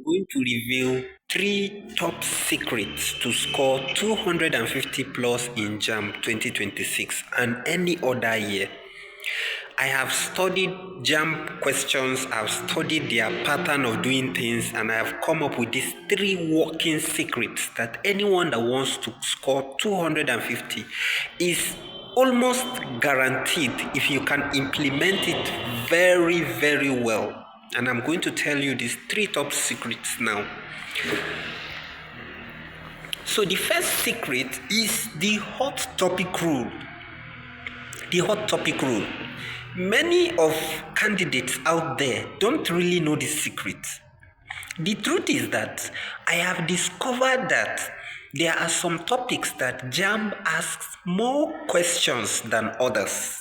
going to reveal 3 top secrets to score 250 plus in JAMB 2026 and any other year. I have studied JAMB questions, I've studied their pattern of doing things, and I have come up with these 3 working secrets that anyone that wants to score 250 is almost guaranteed if you can implement it very, very well. And I'm going to tell you these 3 top secrets now. So the first secret is the hot topic rule. The hot topic rule. Many of candidates out there don't really know this secret. The truth is that I have discovered that there are some topics that JAMB asks more questions than others.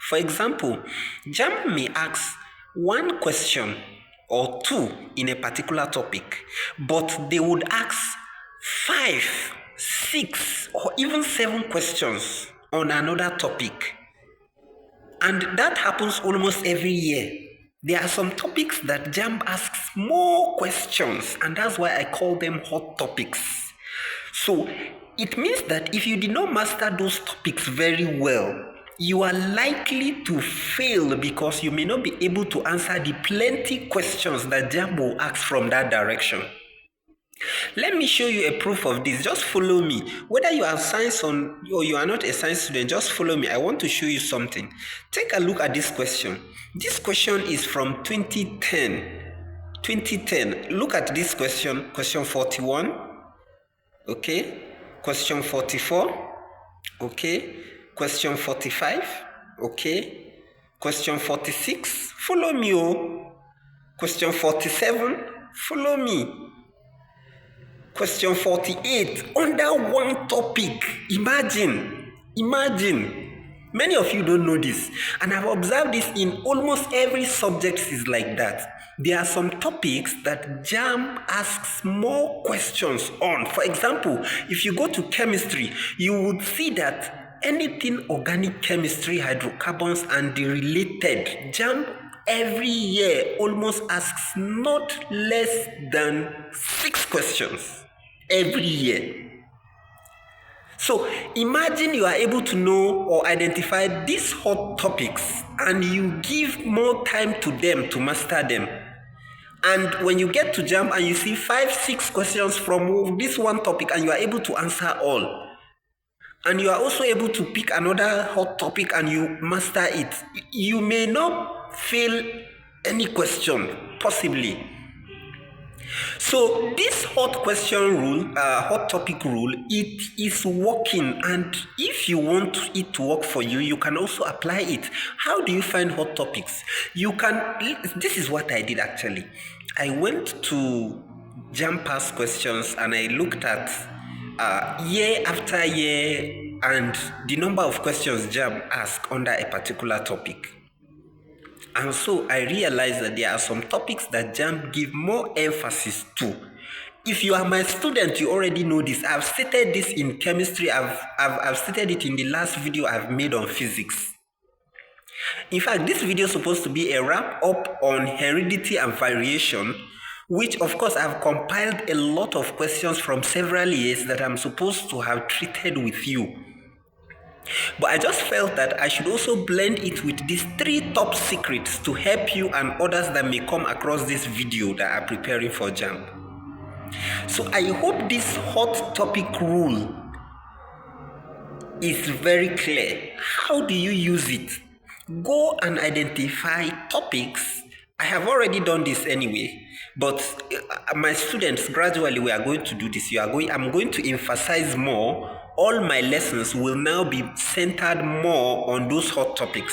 For example, JAMB may ask 1 question or 2 in a particular topic, but they would ask 5, 6, or even 7 questions on another topic. And that happens almost every year. There are some topics that JAMB asks more questions, and that's why I call them hot topics. So it means that if you did not master those topics very well, you are likely to fail because you may not be able to answer the plenty questions that JAMB will ask from that direction. Let me show you a proof of this. Just follow me. Whether you have science or you are not a science student, just follow me. I want to show you something. Take a look at this question. This question is from 2010. 2010. Look at this question. Question 41. Okay. Question 44. Okay. Question 45. Okay. Question 46. Follow me. Oh. Question 47. Follow me. Question 48, under one topic. Imagine. Many of you don't know this, and I've observed this in almost every subject is like that. There are some topics that JAMB asks more questions on. For example, if you go to chemistry, you would see that anything organic chemistry, hydrocarbons, and the related, JAMB every year almost asks not less than 6 questions. Every year. So imagine you are able to know or identify these hot topics and you give more time to them to master them. And when you get to JAMB and you see 5, 6 questions from this one topic and you are able to answer all, and you are also able to pick another hot topic and you master it, you may not fail any question, possibly. So this hot topic rule, it is working, and if you want it to work for you, you can also apply it. How do you find hot topics? This is what I did actually. I went to JAMB past questions and I looked at year after year and the number of questions JAMB asked under a particular topic. And so I realized that there are some topics that JAMB give more emphasis to. If you are my student, you already know this. I've stated this in chemistry. I've stated it in the last video I've made on physics. In fact, this video is supposed to be a wrap up on heredity and variation, which of course I've compiled a lot of questions from several years that I'm supposed to have treated with you. But I just felt that I should also blend it with these 3 top secrets to help you and others that may come across this video that are preparing for JAMB. So I hope this hot topic rule is very clear. How do you use it? Go and identify topics. I have already done this anyway, but my students, gradually we are going to do this. I'm going to emphasize more. All my lessons will now be centered more on those hot topics.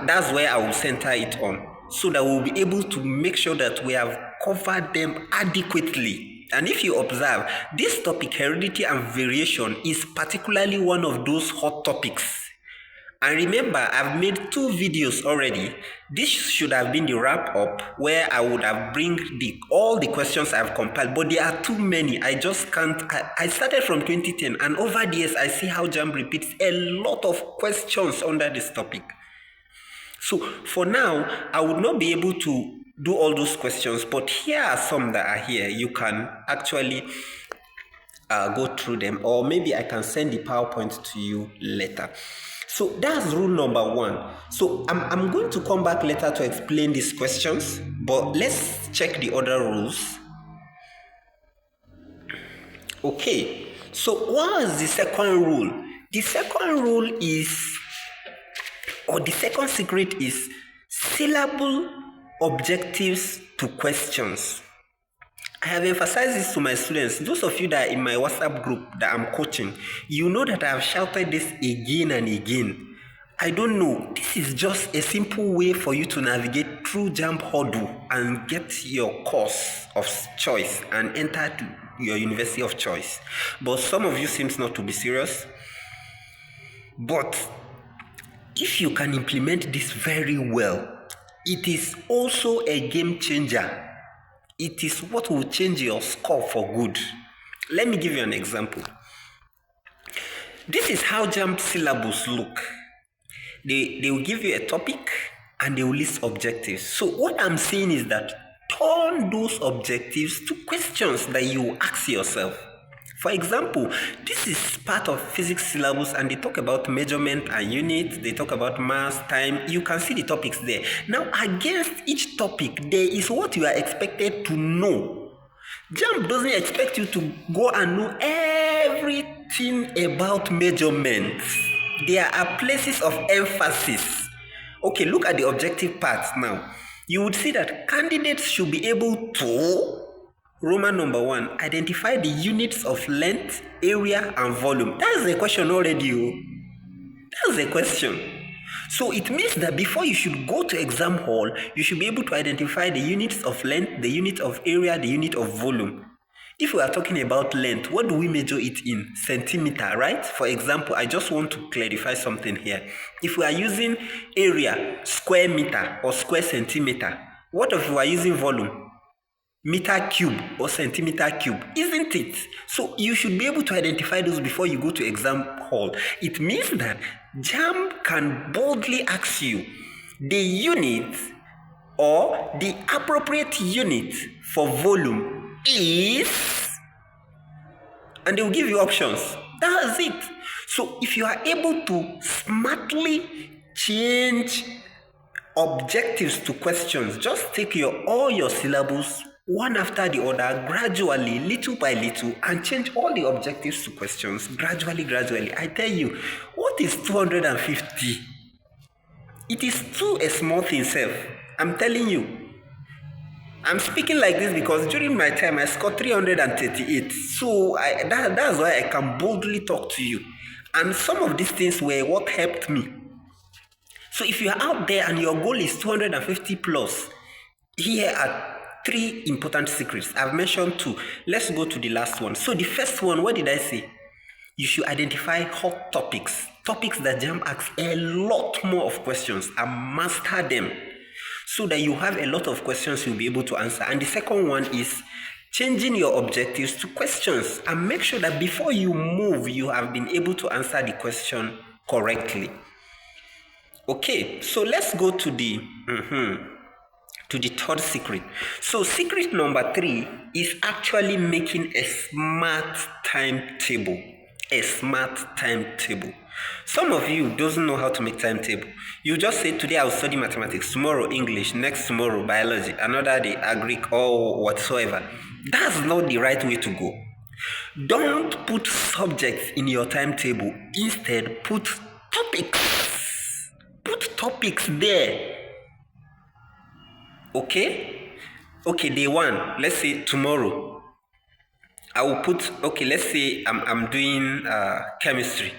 That's where I will center it on, so that we'll be able to make sure that we have covered them adequately. And if you observe, this topic, heredity and variation, is particularly one of those hot topics. And remember, I've made 2 videos already. This should have been the wrap up where I would have bring all the questions I've compiled, but there are too many. I just can't. I started from 2010, and over the years, I see how JAMB repeats a lot of questions under this topic. So for now, I would not be able to do all those questions, but here are some that are here. You can actually go through them, or maybe I can send the PowerPoint to you later. So that's rule number 1. So I'm going to come back later to explain these questions, but let's check the other rules. Okay, so what is the second rule? The second rule is, or the second secret is, syllable objectives to questions. I have emphasized this to my students. Those of you that are in my WhatsApp group that I'm coaching, you know that I have shouted this again and again. I don't know. This is just a simple way for you to navigate through JAMB hurdle and get your course of choice and enter to your university of choice. But some of you seems not to be serious. But if you can implement this very well, it is also a game changer. It is what will change your score for good. Let me give you an example. This is how JAMB syllabus look. They will give you a topic and they will list objectives. So what I'm saying is that turn those objectives to questions that you ask yourself. For example, this is part of physics syllabus and they talk about measurement and units, they talk about mass, time. You can see the topics there. Now, against each topic, there is what you are expected to know. JAMB doesn't expect you to go and know everything about measurements. There are places of emphasis. Okay, look at the objective parts now. You would see that candidates should be able to, Roman number 1, identify the units of length, area, and volume. That's the question already. That's the question. So it means that before you should go to exam hall, you should be able to identify the units of length, the unit of area, the unit of volume. If we are talking about length, what do we measure it in? Centimeter, right? For example, I just want to clarify something here. If we are using area, square meter or square centimeter, what if we are using volume? Meter cube or centimeter cube, isn't it? So you should be able to identify those before you go to exam hall. It means that JAMB can boldly ask you the unit or the appropriate unit for volume is, and they will give you options. That's it. So if you are able to smartly change objectives to questions, just take all your syllabus one after the other, gradually, little by little, and change all the objectives to questions gradually. I tell you, what is 250? It is too a small thing, self. I'm telling you. I'm speaking like this because during my time I scored 338. So that's why I can boldly talk to you. And some of these things were what helped me. So if you are out there and your goal is 250 plus, here are 3 important secrets. I've mentioned 2. Let's go to the last one. So the first one, what did I say? You should identify hot topics. Topics that JAMB asks a lot more of questions and master them, so that you have a lot of questions you'll be able to answer. And the second one is changing your objectives to questions, and make sure that before you move, you have been able to answer the question correctly. Okay, so let's go to the third secret. So secret number 3 is actually making a smart timetable. A smart timetable. Some of you doesn't know how to make timetable. You just say, today I'll study mathematics, tomorrow English, next tomorrow biology, another day agric or whatsoever. That's not the right way to go. Don't put subjects in your timetable. Instead, put topics. Put topics there. Okay, day 1, let's say tomorrow. I will put, let's say I'm doing chemistry.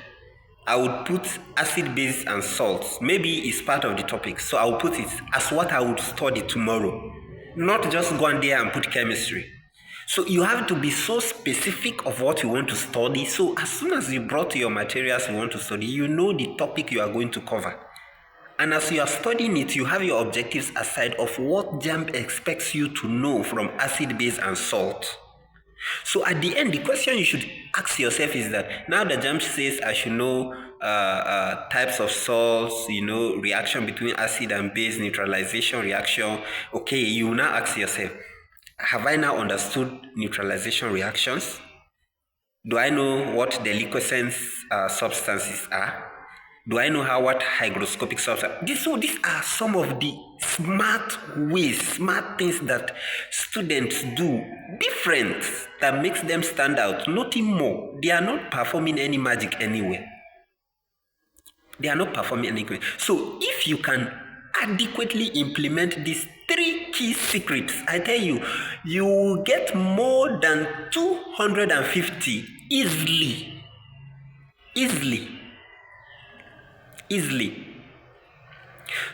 I would put acid, base, and salts. Maybe it's part of the topic. So I will put it as what I would study tomorrow. Not just go on there and put chemistry. So you have to be so specific of what you want to study. So as soon as you brought your materials you want to study, you know the topic you are going to cover. And as you are studying it, you have your objectives aside of what JAMB expects you to know from acid, base, and salt. So at the end, the question you should ask yourself is that now the JAMB says I should know types of salts, reaction between acid and base, neutralization reaction. Okay, you now ask yourself, have I now understood neutralization reactions? Do I know what the liquescence substances are? Do I know what hygroscopic substance? So these are some of the smart things that students do, different, that makes them stand out. Nothing more. They are not performing any magic anywhere. They are not performing anything. So if you can adequately implement these 3 key secrets, I tell you, you will get more than 250 easily.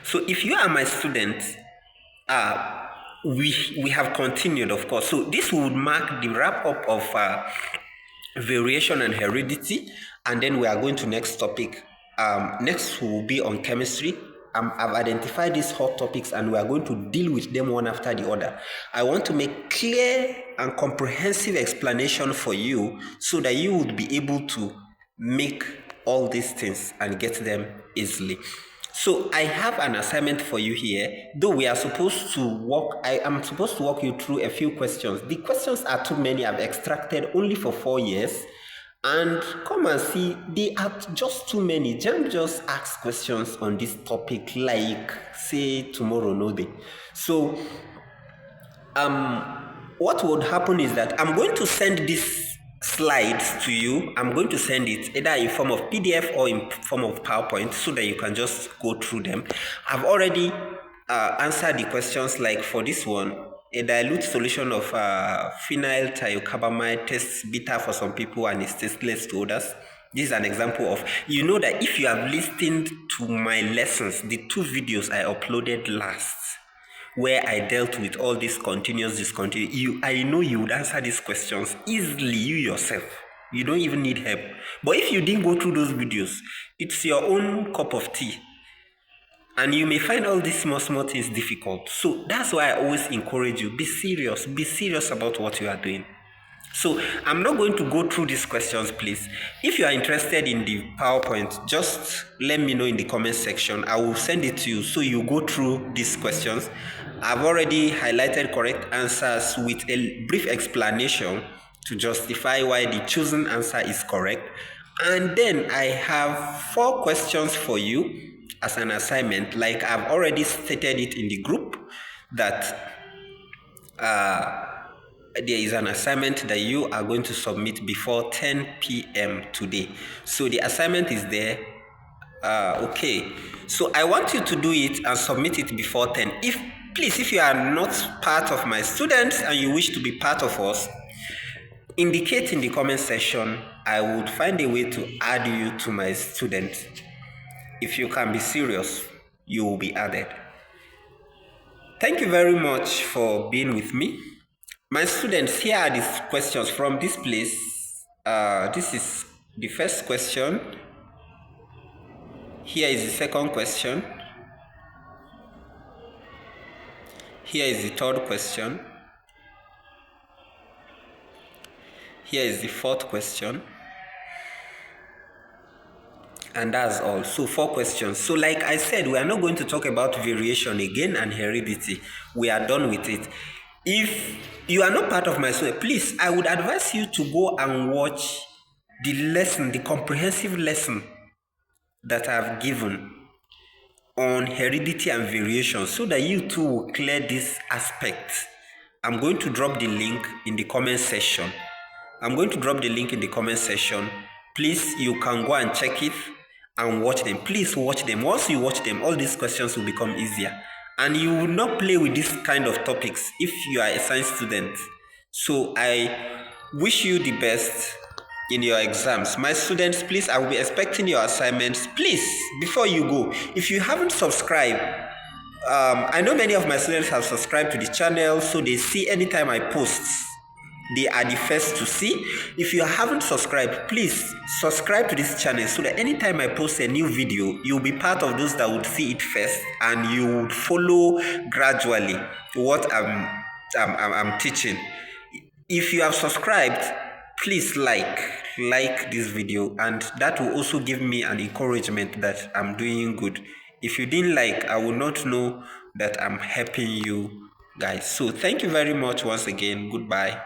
So if you are my student, we have continued, of course. So this would mark the wrap up of variation and heredity, and then we are going to next topic. Next will be on chemistry. I've identified these hot topics and we are going to deal with them one after the other. I want to make clear and comprehensive explanation for you so that you would be able to make all these things and get them easily. So I have an assignment for you here. Though we are supposed to walk, I am supposed to walk you through a few questions. The questions are too many. I've extracted only for 4 years. And come and see, they are just too many. JAMB just asks questions on this topic like, say, tomorrow, no day. So, what would happen is that I'm going to send these slides to you. I'm going to send it either in form of PDF or in form of PowerPoint so that you can just go through them. I've already answered the questions, like for this one, a dilute solution of phenyl thiocarbamide tastes bitter for some people and is tasteless to others. This is an example of, that if you have listened to my lessons, the 2 videos I uploaded last, where I dealt with all this continuous, discontinuous, I know you would answer these questions easily, you yourself. You don't even need help. But if you didn't go through those videos, it's your own cup of tea. And you may find all these small things difficult. So that's why I always encourage you, be serious about what you are doing. So I'm not going to go through these questions, please. If you are interested in the PowerPoint, just let me know in the comment section. I will send it to you so you go through these questions. I've already highlighted correct answers with a brief explanation to justify why the chosen answer is correct. And then I have 4 questions for you as an assignment. Like I've already stated it in the group that there is an assignment that you are going to submit before 10 p.m. today. So the assignment is there. Okay. So I want you to do it and submit it before 10. If you are not part of my students and you wish to be part of us, indicate in the comment section. I would find a way to add you to my student. If you can be serious, you will be added. Thank you very much for being with me. My students, here are these questions from this place. This is the first question. Here is the second question. Here is the third question. Here is the fourth question. And that's all. So 4 questions. So like I said, we are not going to talk about variation again and heredity. We are done with it. If you are not part of my school, please, I would advise you to go and watch the lesson, the comprehensive lesson that I've given on heredity and variation, so that you too will clear this aspect. I'm going to drop the link in the comment section. Please, you can go and check it and watch them. Please watch them. Once you watch them, all these questions will become easier. And you will not play with this kind of topics if you are a science student. So I wish you the best in your exams. My students, please, I will be expecting your assignments. Please, before you go, if you haven't subscribed, I know many of my students have subscribed to the channel, so they see anytime I post. They are the first to see. If you haven't subscribed, please subscribe to this channel so that anytime I post a new video, you'll be part of those that would see it first, and you would follow gradually what I'm teaching. If you have subscribed, please like this video, and that will also give me an encouragement that I'm doing good. If you didn't like, I will not know that I'm helping you guys. So thank you very much once again. Goodbye.